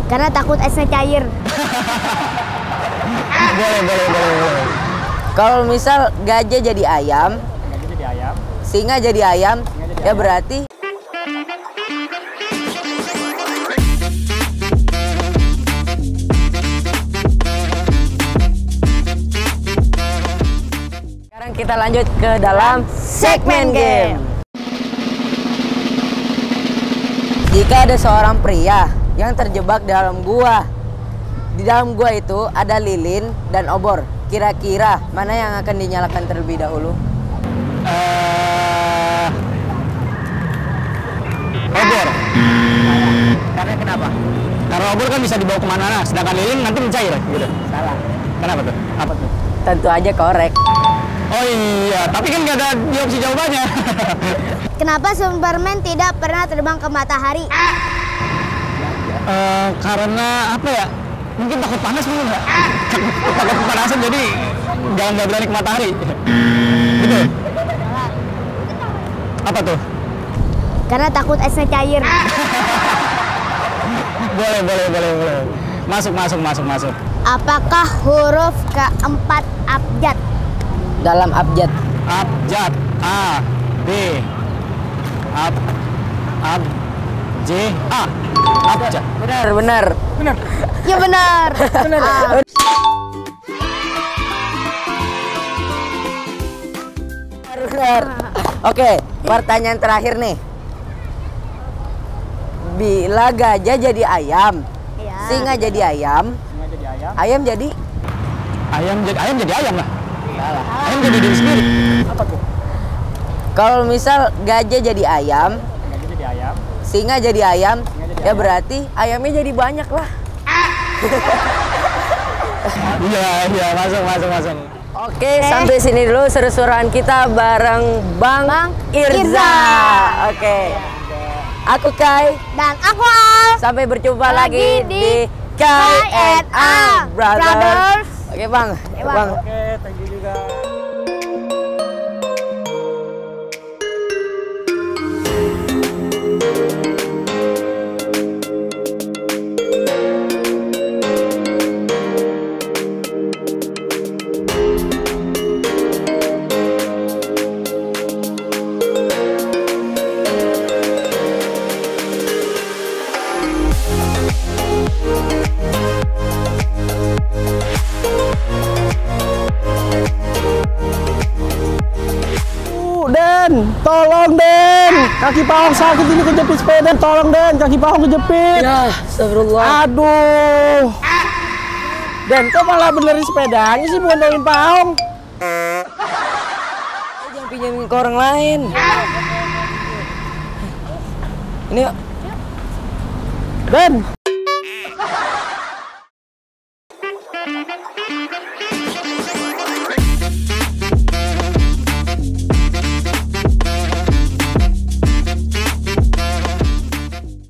Karena takut esnya cair. Boleh. Kalau misal gajah jadi ayam, singa jadi ayam, ya berarti sekarang kita lanjut ke dalam segmen game. Jika ada seorang pria yang terjebak dalam gua, di dalam gua itu ada lilin dan obor. Kira-kira mana yang akan dinyalakan terlebih dahulu? Obor. Karena kenapa? Karena obor kan bisa dibawa kemana-mana, sedangkan lilin nanti mencair gitu. Salah. Kenapa tuh? Apa tuh? Tentu aja korek. Oh iya, tapi kan nggak ada di opsi jawabannya. Kenapa Superman tidak pernah terbang ke matahari? Karena apa ya? Mungkin takut panas mungkin nggak? Takut kepanasan jadi nggak berani ke matahari. Gitu. Apa tuh? Karena takut esnya cair. Boleh. Masuk. Apakah huruf keempat abjad? Dalam abjad. Abjad. A, B, J, A. Abjad. Benar. Ya benar. Benar. Oke, pertanyaan terakhir nih. Bila gajah jadi ayam, Ya. singa jadi ayam, ayam jadi Ayam jadi ayam lah. salah. Ayam jadi diri sendiri. Apa tuh? Kalau misal gajah jadi ayam, singa jadi ayam, ya berarti ayamnya jadi banyak lah. Iya, masuk. Oke, sampai sini dulu seru-seruan kita bareng Bang Irza. Oke. Aku Kai. Dan aku Al. Sampai berjumpa lagi Lagi di di K&A Brothers. Oke, Bang. Oke, Bang. Oke, thank you juga. Tolong Den, kaki Pak Ahok sakit ini kejepit sepeda. Tolong Den, kaki Pak Ahok kejepit. Ya, astagfirullah. Aduh. Den, kok malah benerin sepedanya sih, bukan tolongin Pak Ahok? Jangan pinjamin ke orang lain. Ini Den,